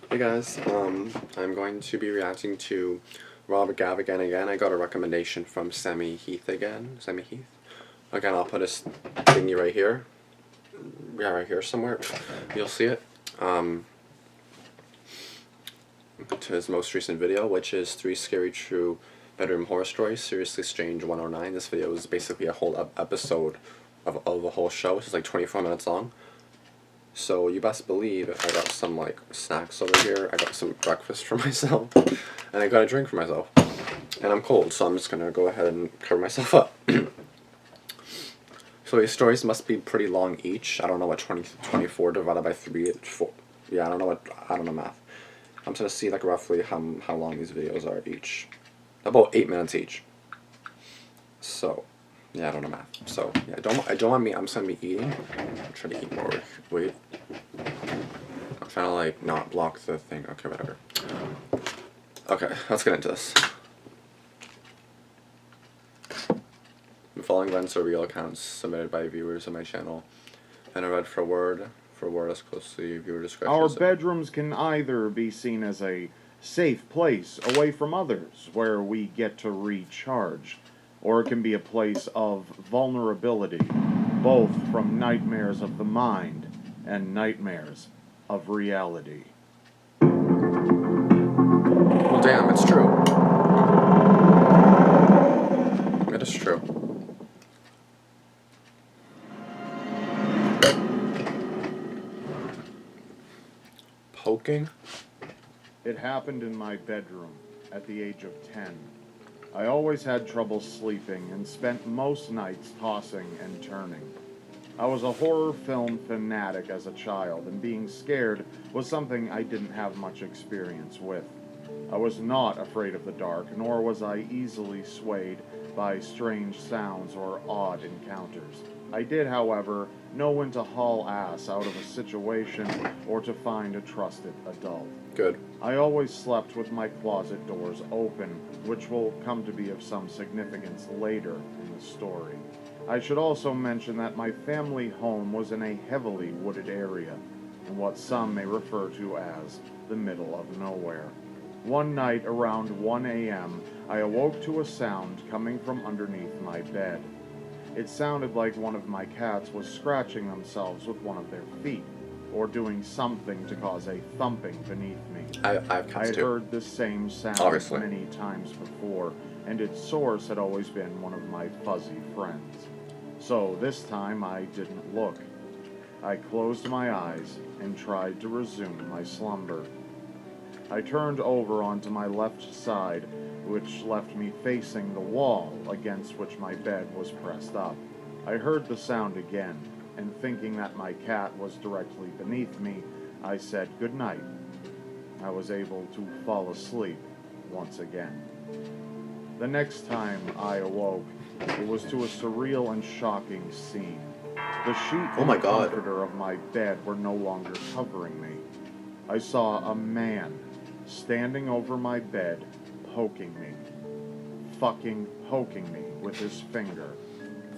Hey guys, I'm going to be reacting to Robert Gavagan again. I got a recommendation from Sammy Heath again. Sammy Heath. Again, I'll put his thingy right here. Yeah, right here somewhere. You'll see it. To his most recent video, which is 3 Scary True Bedroom Horror Stories, Seriously Strange 109. This video is basically a whole episode of a whole show. It's like 24 minutes long. So you best believe I got some like snacks over here, I got some breakfast for myself, and I got a drink for myself. And I'm cold, so I'm just gonna go ahead and cover myself up. So these stories must be pretty long each. I don't know what 24 divided by 3 is 4. Yeah, I don't know math. I'm just gonna see like roughly how long these videos are each. About 8 minutes each. So, yeah, I don't know math. So, yeah, don't want me, I'm just gonna be eating. I'm trying to eat more. Wait. I'm trying to like not block the thing. Okay, whatever. Okay, let's get into this. The following events are real accounts submitted by viewers on my channel, and are read for word as closely viewer discretion. Our bedrooms can either be seen as a safe place away from others where we get to recharge, or it can be a place of vulnerability, both from nightmares of the mind and nightmares of reality. Well, damn, it's true. It is true. Poking? It happened in my bedroom at the age of 10. I always had trouble sleeping and spent most nights tossing and turning. I was a horror film fanatic as a child, and being scared was something I didn't have much experience with. I was not afraid of the dark, nor was I easily swayed by strange sounds or odd encounters. I did, however, know when to haul ass out of a situation or to find a trusted adult. Good. I always slept with my closet doors open, which will come to be of some significance later in the story. I should also mention that my family home was in a heavily wooded area, in what some may refer to as the middle of nowhere. One night around 1 a.m., I awoke to a sound coming from underneath my bed. It sounded like one of my cats was scratching themselves with one of their feet, or doing something to cause a thumping beneath me. I have cats I had too. heard this same sound Obviously. many times before, and its source had always been one of my fuzzy friends. So this time I didn't look. I closed my eyes and tried to resume my slumber. I turned over onto my left side, which left me facing the wall against which my bed was pressed up. I heard the sound again, and thinking that my cat was directly beneath me, I said goodnight. I was able to fall asleep once again. The next time I awoke, it was to a surreal and shocking scene. The sheet Oh and my God. comforter of my bed were no longer covering me. I saw a man standing over my bed, poking me. Fucking poking me with his finger.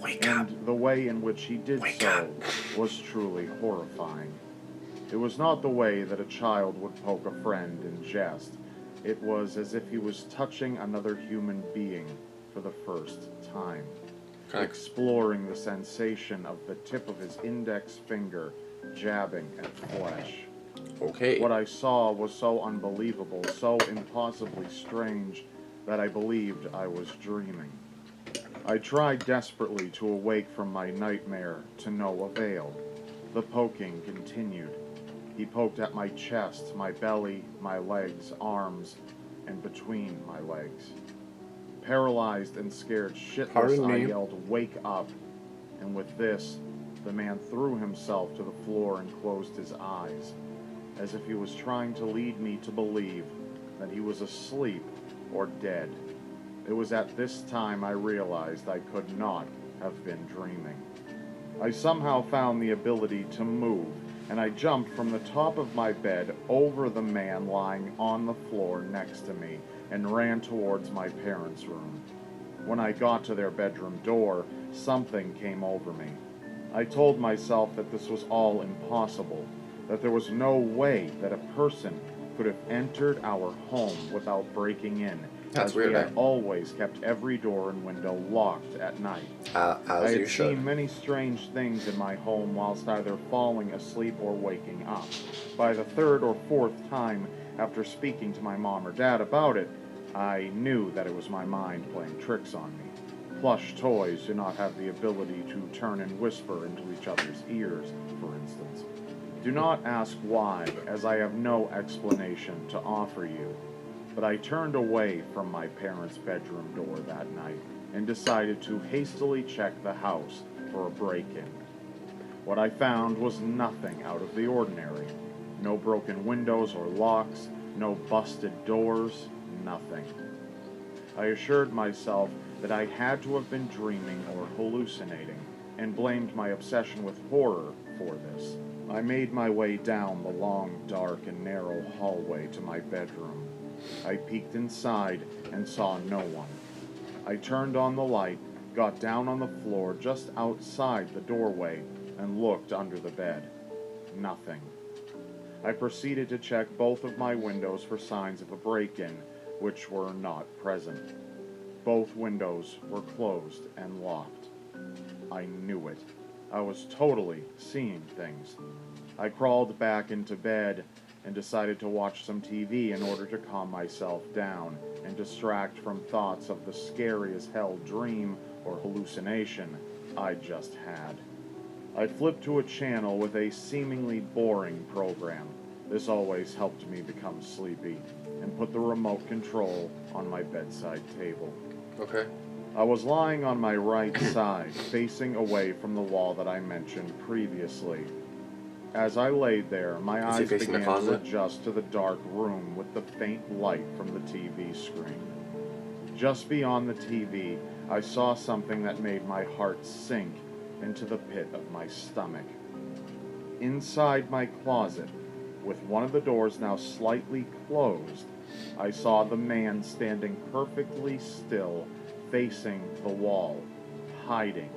Wake up. And the way in which he did Wake so up. was truly horrifying. It was not the way that a child would poke a friend in jest. It was as if he was touching another human being for the first time, exploring the sensation of the tip of his index finger jabbing at flesh. Okay. What I saw was so unbelievable, so impossibly strange, that I believed I was dreaming. I tried desperately to awake from my nightmare, to no avail. The poking continued. He poked at my chest, my belly, my legs, arms, and between my legs. Paralyzed and scared shitless, I yelled, "Wake up!" And with this, the man threw himself to the floor and closed his eyes, as if he was trying to lead me to believe that he was asleep or dead. It was at this time I realized I could not have been dreaming. I somehow found the ability to move, and I jumped from the top of my bed over the man lying on the floor next to me and ran towards my parents' room. When I got to their bedroom door, something came over me. I told myself that this was all impossible, that there was no way that a person could have entered our home without breaking in, That's as weird, we had eh? always kept every door and window locked at night. I As you had should. seen many strange things in my home whilst either falling asleep or waking up. By the third or fourth time after speaking to my mom or dad about it, I knew that it was my mind playing tricks on me. Plush toys do not have the ability to turn and whisper into each other's ears, for instance. Do not ask why, as I have no explanation to offer you. But I turned away from my parents' bedroom door that night and decided to hastily check the house for a break-in. What I found was nothing out of the ordinary. No broken windows or locks, no busted doors, nothing. I assured myself that I had to have been dreaming or hallucinating, and blamed my obsession with horror for this. I made my way down the long, dark, and narrow hallway to my bedroom. I peeked inside and saw no one. I turned on the light, got down on the floor just outside the doorway, and looked under the bed. Nothing. I proceeded to check both of my windows for signs of a break-in, which were not present. Both windows were closed and locked. I knew it. I was totally seeing things. I crawled back into bed and decided to watch some TV in order to calm myself down and distract from thoughts of the scary as hell dream or hallucination I just had. I flipped to a channel with a seemingly boring program. This always helped me become sleepy, and put the remote control on my bedside table. Okay. I was lying on my right side, facing away from the wall that I mentioned previously. As I laid there, my Is he eyes facing the began to closet? adjust to the dark room with the faint light from the TV screen. Just beyond the TV, I saw something that made my heart sink into the pit of my stomach. Inside my closet, with one of the doors now slightly closed, I saw the man standing perfectly still, facing the wall, hiding,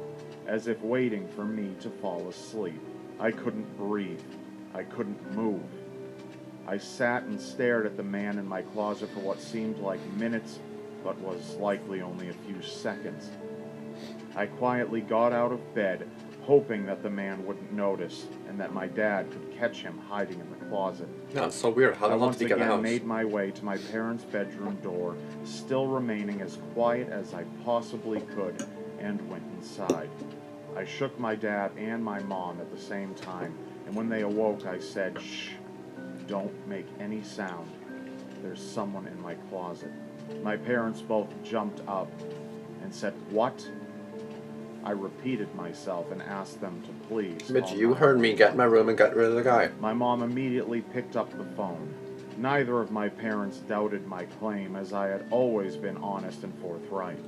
as if waiting for me to fall asleep. I couldn't breathe. I couldn't move. I sat and stared at the man in my closet for what seemed like minutes, but was likely only a few seconds. I quietly got out of bed, hoping that the man wouldn't notice, and that my dad could catch him hiding in the closet. No, it's so weird. How the I hell once did he get in the again house? made my way to my parents' bedroom door, still remaining as quiet as I possibly could, and went inside. I shook my dad and my mom at the same time, and when they awoke, I said, "Shh, don't make any sound. There's someone in my closet." My parents both jumped up and said, "What?" I repeated myself and asked them to please. Mitch, call you heard me get in my room and get rid of the guy. My mom immediately picked up the phone. Neither of my parents doubted my claim, as I had always been honest and forthright.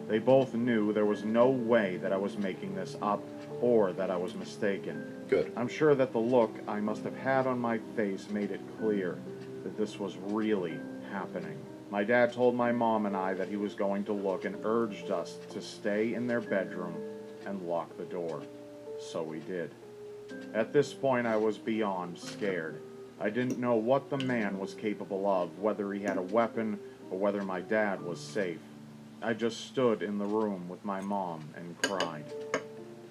They both knew there was no way that I was making this up or that I was mistaken. Good. I'm sure that the look I must have had on my face made it clear that this was really happening. My dad told my mom and I that he was going to look and urged us to stay in their bedroom and lock the door. So we did. At this point, I was beyond scared. I didn't know what the man was capable of, whether he had a weapon or whether my dad was safe. I just stood in the room with my mom and cried.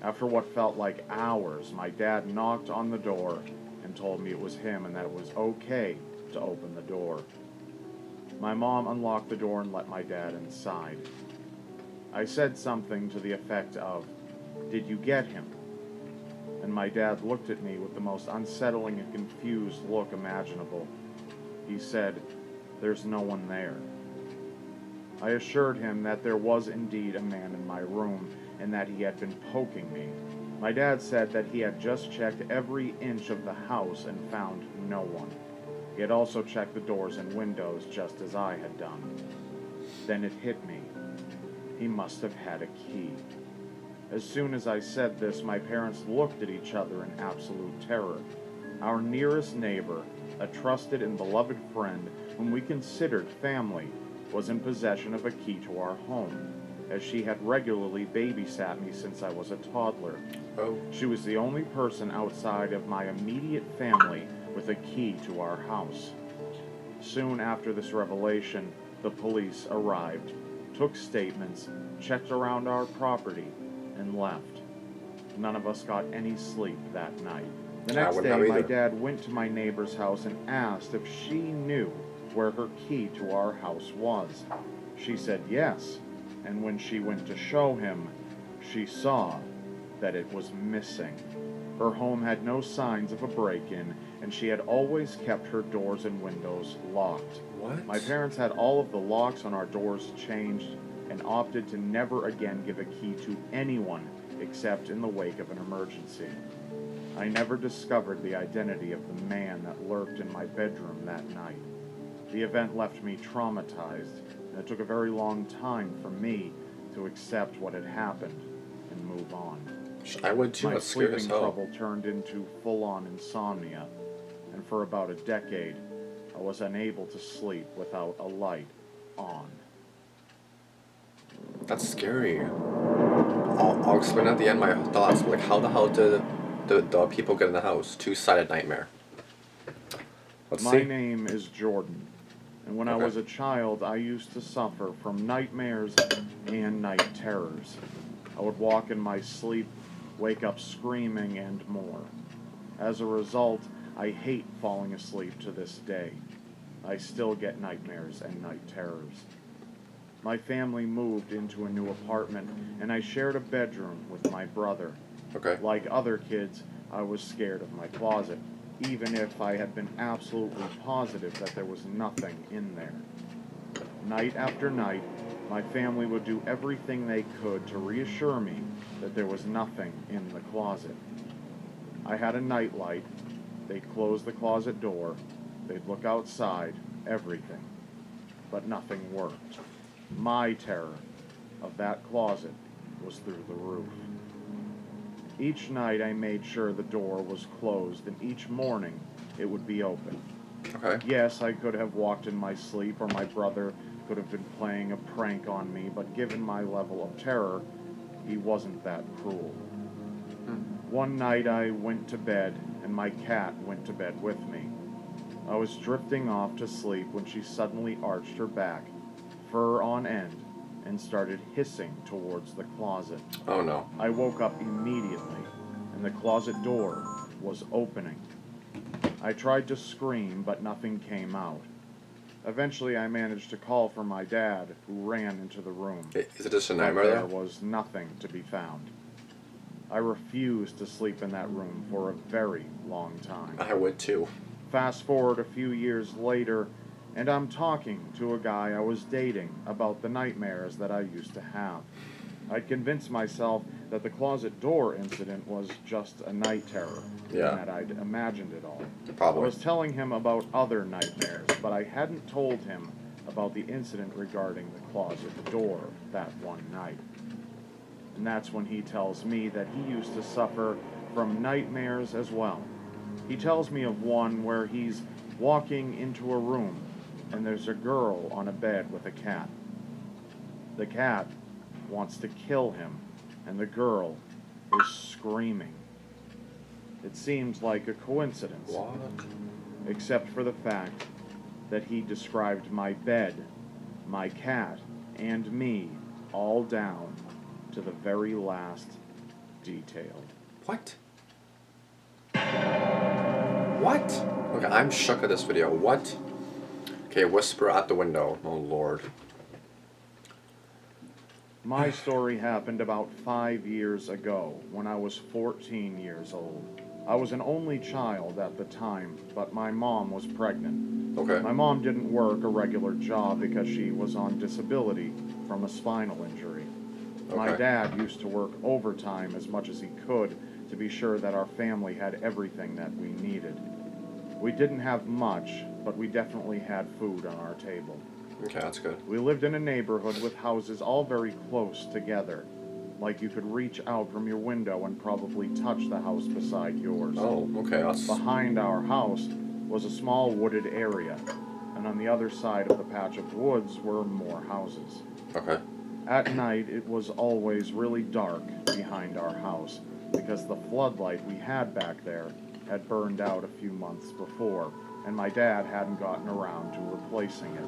After what felt like hours, my dad knocked on the door and told me it was him and that it was okay to open the door. My mom unlocked the door and let my dad inside. I said something to the effect of, "Did you get him?" And my dad looked at me with the most unsettling and confused look imaginable. He said, "There's no one there." I assured him that there was indeed a man in my room and that he had been poking me. My dad said that he had just checked every inch of the house and found no one. He had also checked the doors and windows just as I had done. Then it hit me. He must have had a key. As soon as I said this, my parents looked at each other in absolute terror. Our nearest neighbor, a trusted and beloved friend whom we considered family, was in possession of a key to our home, as she had regularly babysat me since I was a toddler. Oh. She was the only person outside of my immediate family with a key to our house. Soon after this revelation, the police arrived, took statements, checked around our property, and left. None of us got any sleep that night. The I next wouldn't day, have my either. dad went to my neighbor's house and asked if she knew where her key to our house was. She said yes, and when she went to show him, she saw that it was missing. Her home had no signs of a break-in, and she had always kept her doors and windows locked. What? My parents had all of the locks on our doors changed and opted to never again give a key to anyone except in the wake of an emergency. I never discovered the identity of the man that lurked in my bedroom that night. The event left me traumatized, and it took a very long time for me to accept what had happened and move on. I would too. My That's scary as sleeping hell. trouble turned into full-on insomnia, and for about a decade, I was unable to sleep without a light on. That's scary. I'll explain at the end my thoughts. Like, how the hell did the people get in the house? Two-sided nightmare. Let's My see. name is Jordan, and when I Okay. was a child, I used to suffer from nightmares and night terrors. I would walk in my sleep, wake up screaming, and more. As a result, I hate falling asleep to this day. I still get nightmares and night terrors. My family moved into a new apartment, and I shared a bedroom with my brother. Okay. Like other kids, I was scared of my closet, even if I had been absolutely positive that there was nothing in there. Night after night, my family would do everything they could to reassure me that there was nothing in the closet. I had a nightlight. They'd close the closet door. They'd look outside, everything. But nothing worked. My terror of that closet was through the roof. Each night I made sure the door was closed, and each morning it would be open. Okay. Yes, I could have walked in my sleep, or my brother could have been playing a prank on me, but given my level of terror, he wasn't that cruel. One night I went to bed, and my cat went to bed with me. I was drifting off to sleep when she suddenly arched her back, fur on end, and started hissing towards the closet. Oh no. I woke up immediately, and the closet door was opening. I tried to scream, but nothing came out. Eventually, I managed to call for my dad, who ran into the room. Is it just a But nightmare there though? was nothing to be found. I refused to sleep in that room for a very long time. I would too. Fast forward a few years later, and I'm talking to a guy I was dating about the nightmares that I used to have. I'd convinced myself that the closet door incident was just a night terror, Yeah. and that I'd imagined it all. I Probably. was telling him about other nightmares, but I hadn't told him about the incident regarding the closet door that one night. And that's when he tells me that he used to suffer from nightmares as well. He tells me of one where he's walking into a room, and there's a girl on a bed with a cat. The cat wants to kill him, and the girl is screaming. It seems like a coincidence, What? except for the fact that he described my bed, my cat, and me all down to the very last detail. What? What? Okay, I'm shook at this video. What? Okay, whisper at the window. Oh lord. My story happened about 5 years ago, when I was 14 years old. I was an only child at the time, but my mom was pregnant. Okay. My mom didn't work a regular job because she was on disability from a spinal injury. My Okay. dad used to work overtime as much as he could to be sure that our family had everything that we needed. We didn't have much, but we definitely had food on our table. Okay, that's good. We lived in a neighborhood with houses all very close together. Like you could reach out from your window and probably touch the house beside yours. Oh, okay, that's... Behind our house was a small wooded area, and on the other side of the patch of woods were more houses. Okay. At night, it was always really dark behind our house because the floodlight we had back there had burned out a few months before, and my dad hadn't gotten around to replacing it.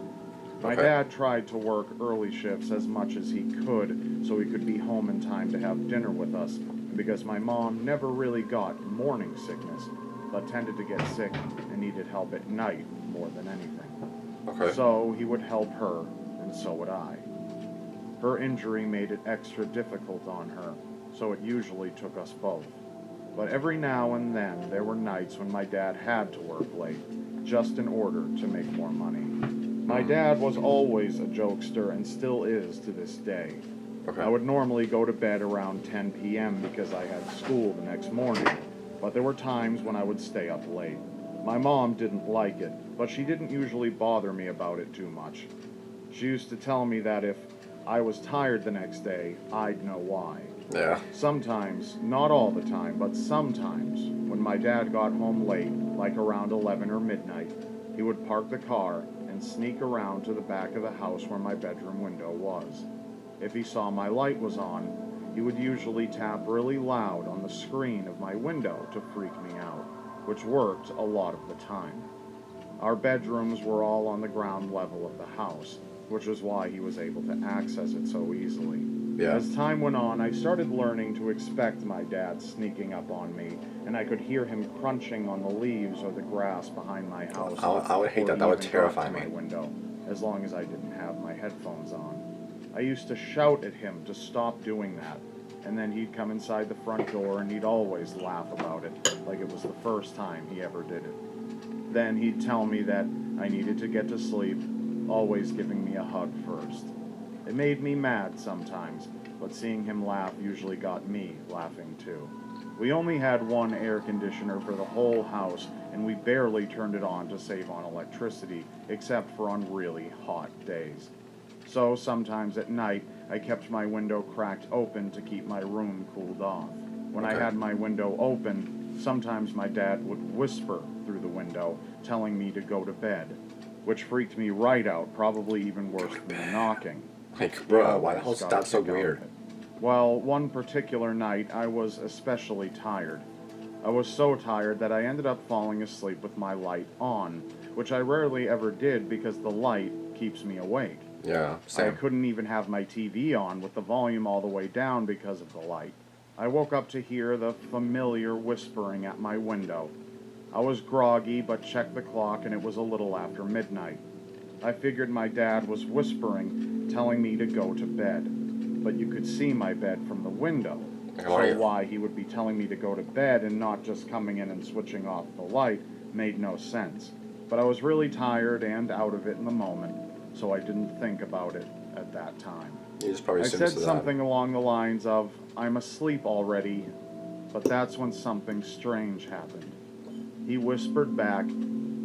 My Okay. dad tried to work early shifts as much as he could so he could be home in time to have dinner with us, and because my mom never really got morning sickness, but tended to get sick and needed help at night more than anything. Okay. So he would help her, and so would I. Her injury made it extra difficult on her, so it usually took us both. But every now and then there were nights when my dad had to work late, just in order to make more money. My dad was always a jokester and still is to this day. Okay. I would normally go to bed around 10 p.m. because I had school the next morning, but there were times when I would stay up late. My mom didn't like it, but she didn't usually bother me about it too much. She used to tell me that if I was tired the next day, I'd know why. Yeah. Sometimes, not all the time, but sometimes, when my dad got home late, like around 11 or midnight, he would park the car and sneak around to the back of the house where my bedroom window was. If he saw my light was on, he would usually tap really loud on the screen of my window to freak me out, which worked a lot of the time. Our bedrooms were all on the ground level of the house, which was why he was able to access it so easily. Yeah. As time went on, I started learning to expect my dad sneaking up on me, and I could hear him crunching on the leaves or the grass behind my house. I would hate before that. That he would even got terrify to my me. window, as long as I didn't have my headphones on. I used to shout at him to stop doing that, and then he'd come inside the front door and he'd always laugh about it, like it was the first time he ever did it. Then he'd tell me that I needed to get to sleep, always giving me a hug first. It made me mad sometimes, but seeing him laugh usually got me laughing too. We only had one air conditioner for the whole house, and we barely turned it on to save on electricity, except for on really hot days. So sometimes at night, I kept my window cracked open to keep my room cooled off. When I Okay. had my window open, sometimes my dad would whisper through the window, telling me to go to bed, which freaked me right out, probably even worse than the knocking. Like, bro, why the Always hell's got a that so kick out of weird? it. Well, one particular night, I was especially tired. I was so tired that I ended up falling asleep with my light on, which I rarely ever did because the light keeps me awake. Yeah, I same. couldn't even have my TV on with the volume all the way down because of the light. I woke up to hear the familiar whispering at my window. I was groggy, but checked the clock and it was a little after midnight. I figured my dad was whispering, telling me to go to bed, but you could see my bed from the window. So why he would be telling me to go to bed and not just coming in and switching off the light made no sense. But I was really tired and out of it in the moment, so I didn't think about it at that time. You just probably I assumed said it's that. something along the lines of, "I'm asleep already," but that's when something strange happened. He whispered back,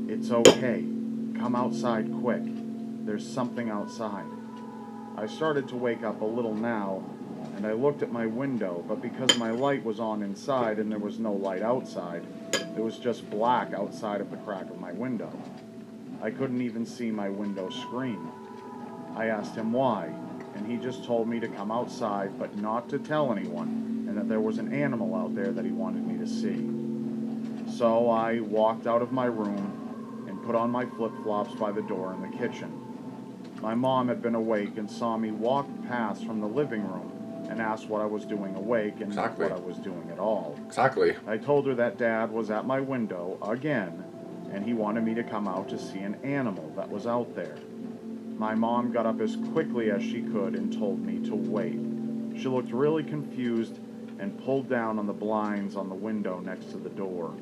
"It's okay. Come outside quick. There's something outside." I started to wake up a little now, and I looked at my window, but because my light was on inside and there was no light outside, it was just black outside of the crack of my window. I couldn't even see my window screen. I asked him why, and he just told me to come outside but not to tell anyone, and that there was an animal out there that he wanted me to see. So I walked out of my room and put on my flip-flops by the door in the kitchen. My mom had been awake and saw me walk past from the living room and asked what I was doing awake and Exactly. what I was doing at all. Exactly. I told her that Dad was at my window again, and he wanted me to come out to see an animal that was out there. My mom got up as quickly as she could and told me to wait. She looked really confused and pulled down on the blinds on the window next to the door.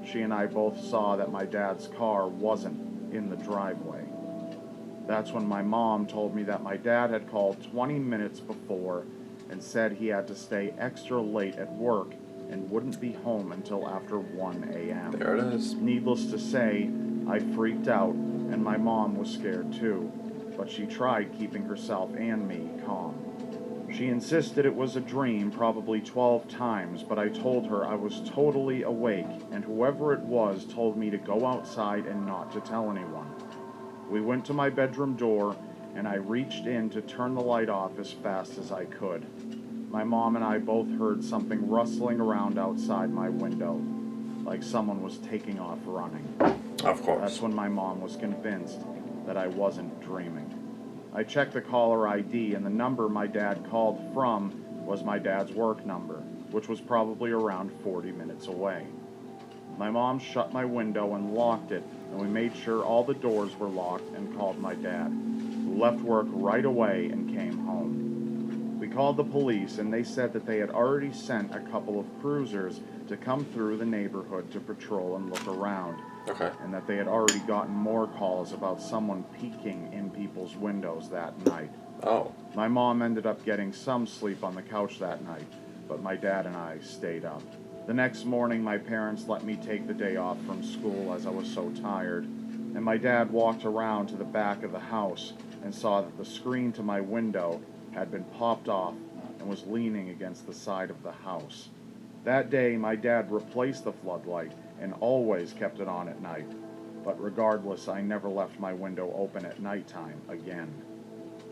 She and I both saw that my dad's car wasn't in the driveway. That's when my mom told me that my dad had called 20 minutes before and said he had to stay extra late at work and wouldn't be home until after 1 a.m. There it is. Needless to say, I freaked out, and my mom was scared too, but she tried keeping herself and me calm. She insisted it was a dream probably 12 times, but I told her I was totally awake, and whoever it was told me to go outside and not to tell anyone. We went to my bedroom door, and I reached in to turn the light off as fast as I could. My mom and I both heard something rustling around outside my window, like someone was taking off running. Of course. That's when my mom was convinced that I wasn't dreaming. I checked the caller ID, and the number my dad called from was my dad's work number, which was probably around 40 minutes away. My mom shut my window and locked it, and we made sure all the doors were locked and called my dad, who left work right away and came home. We called the police, and they said that they had already sent a couple of cruisers to come through the neighborhood to patrol and look around. Okay. And that they had already gotten more calls about someone peeking in people's windows that night. Oh. My mom ended up getting some sleep on the couch that night, but my dad and I stayed up. The next morning, my parents let me take the day off from school as I was so tired, and my dad walked around to the back of the house and saw that the screen to my window had been popped off and was leaning against the side of the house. That day, my dad replaced the floodlight and always kept it on at night. But regardless, I never left my window open at nighttime again.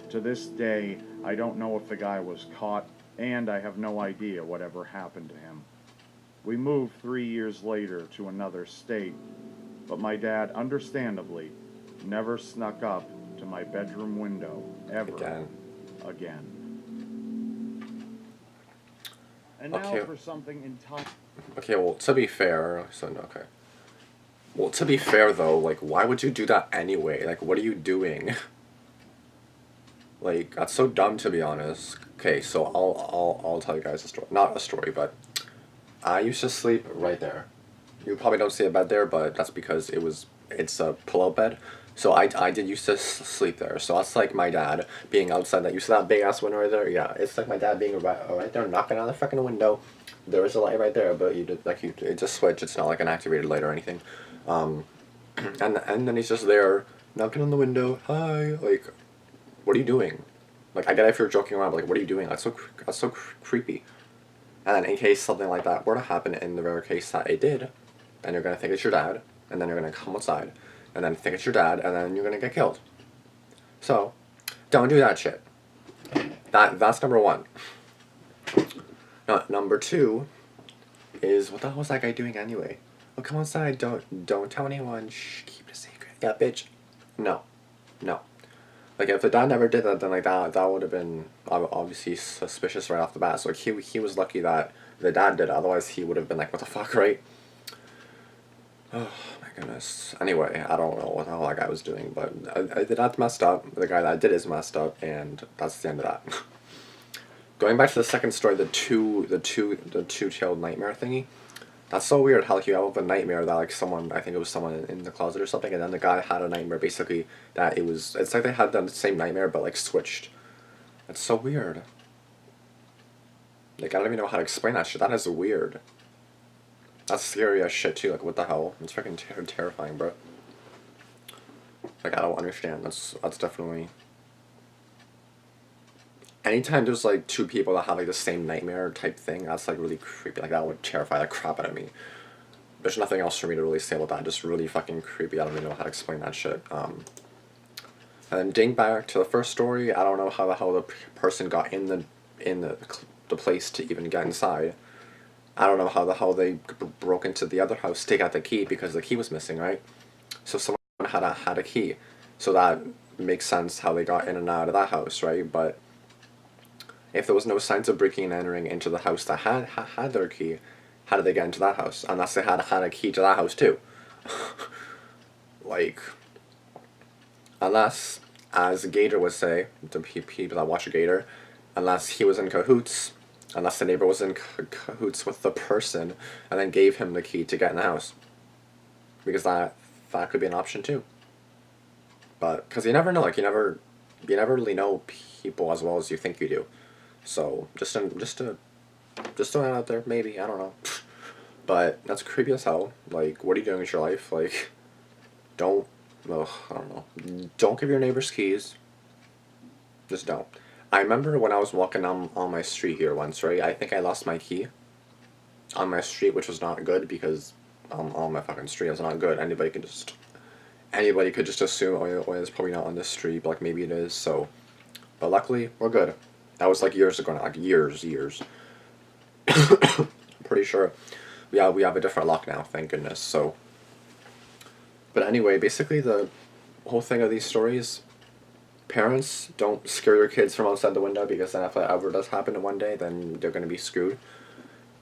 To this day, I don't know if the guy was caught, and I have no idea whatever happened to him. We moved 3 years later to another state, but my dad, understandably, never snuck up to my bedroom window ever again. And now Okay. for something entirely... Okay, well, to be fair, okay. Well, to be fair though, like, why would you do that anyway? Like, what are you doing? Like, that's so dumb, to be honest. Okay, so I'll tell you guys a story. Not a story, but I used to sleep right there. You probably don't see a bed there, but that's because it's a pull-out bed. So I did used to sleep there. So that's like my dad being outside. That you see that big ass window right there? Yeah, it's like my dad being right there, knocking on the freaking window. There is a light right there, but it's a switch. It's not like an activated light or anything. And then he's just there knocking on the window. Hi, like, what are you doing? Like, I get it if you're joking around, but like, what are you doing? That's so creepy. And then in case something like that were to happen, in the rare case that it did, then you're gonna think it's your dad, and then you're gonna come outside, and then think it's your dad, and then you're gonna get killed. So, don't do that shit. That's number one. Number two is, what the hell was that guy doing anyway? Oh, come outside. Don't tell anyone. Shh, keep it a secret. Yeah, bitch. No. Like, if the dad never did that, then like that would have been obviously suspicious right off the bat. So like, he was lucky that the dad did it. Otherwise, he would have been like, what the fuck, right? Oh my goodness. Anyway, I don't know what the hell that guy was doing, but the dad's messed up. The guy that did is messed up, and that's the end of that. Going back to the second story, the two-tailed nightmare thingy. That's so weird how like, you have a nightmare that like someone, I think it was someone in the closet or something, and then the guy had a nightmare basically that it's like they had the same nightmare but like switched. That's so weird. Like, I don't even know how to explain that shit. That is weird. That's scary as shit too. Like, what the hell? It's freaking terrifying, bro. Like, I don't understand. That's definitely... Anytime there's like two people that have like the same nightmare type thing, that's like really creepy. Like, that would terrify the crap out of me. There's nothing else for me to really say about that. Just really fucking creepy. I don't even know how to explain that shit. And then ding back to the first story. I don't know how the hell the person got in the place to even get inside. I don't know how the hell they broke into the other house, take out the key because the key was missing, right? So someone had a key, so that makes sense how they got in and out of that house, right? But if there was no signs of breaking and entering into the house that had their key, how did they get into that house? Unless they had a key to that house too. Like, unless, as Gator would say, the people that watch a Gator, unless he was in cahoots, unless the neighbor was in cahoots with the person, and then gave him the key to get in the house. Because that could be an option too. But, because you never know, like, you never really know people as well as you think you do. So, just to throw that out there, maybe, I don't know. But, that's creepy as hell. Like, what are you doing with your life? Like, I don't know. Don't give your neighbors keys. Just don't. I remember when I was walking on my street here once, right? I think I lost my key on my street, which was not good because on my fucking street is not good. Anybody could just assume, oh, it's probably not on this street, but like maybe it is. So, but luckily we're good. That was like years ago now, like years. Pretty sure we have a different lock now, thank goodness. So, But anyway, basically the whole thing of these stories, parents, don't scare your kids from outside the window, because then if that ever does happen in one day, then they're going to be screwed.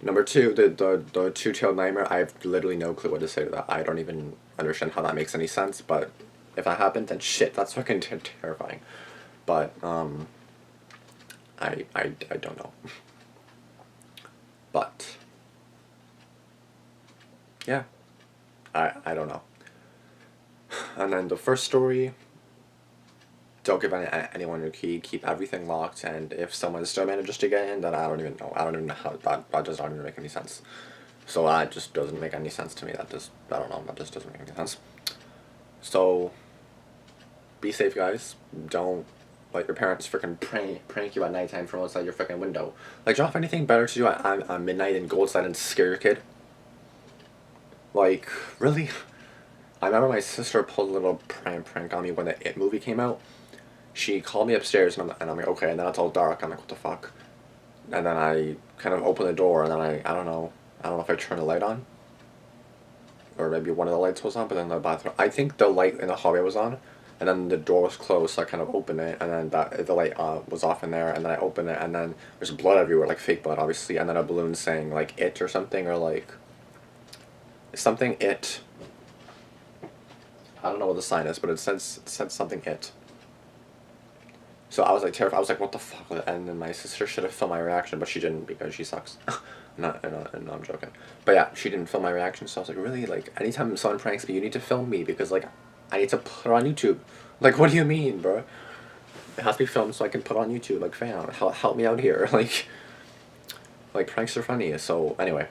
Number two, the two-tailed nightmare, I have literally no clue what to say to that. I don't even understand how that makes any sense, but if that happened, then shit, that's fucking terrifying. But, I don't know. But, yeah, I don't know. And then the first story, don't give anyone your key, keep everything locked, and if someone still manages to get in, then I don't even know. I don't even know how, that just doesn't even make any sense. So that just doesn't make any sense to me. That just, I don't know, that just doesn't make any sense. So, be safe, guys. Don't let your parents freaking prank you at nighttime from outside your freaking window. Like, do you have anything better to do at midnight and go outside and scare your kid? Like, really? I remember my sister pulled a little prank on me when the It movie came out. She called me upstairs, and I'm like, okay, and then it's all dark. I'm like, what the fuck? And then I kind of opened the door, and then I don't know if I turned the light on, or maybe one of the lights was on, but then the bathroom, I think the light in the hallway was on, and then the door was closed, so I kind of opened it, and then the light was off in there, and then I opened it, and then there's blood everywhere, like fake blood, obviously, and then a balloon saying, like, it or something, or like, something it. I don't know what the sign is, but it said something it. So I was like terrified. I was like, what the fuck? And then my sister should have filmed my reaction, but she didn't because she sucks. No, I'm joking. But yeah, she didn't film my reaction, so I was like, really? Like, anytime someone pranks me, you need to film me, because, like, I need to put it on YouTube. Like, what do you mean, bro? It has to be filmed so I can put it on YouTube. Like, fam, help me out here. Like, pranks are funny. So, anyway.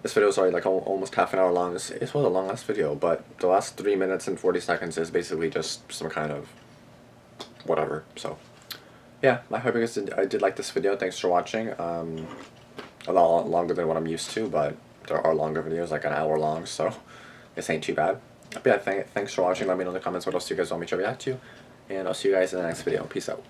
This video is already, like, almost half an hour long. It was a long last video, but the last 3 minutes and 40 seconds is basically just some kind of whatever. So, yeah, I hope you guys did like this video. Thanks for watching. A lot longer than what I'm used to, but there are longer videos, like an hour long, so this ain't too bad. But yeah, thanks for watching. Let me know in the comments what else you guys want me to react to, and I'll see you guys in the next video. Peace out.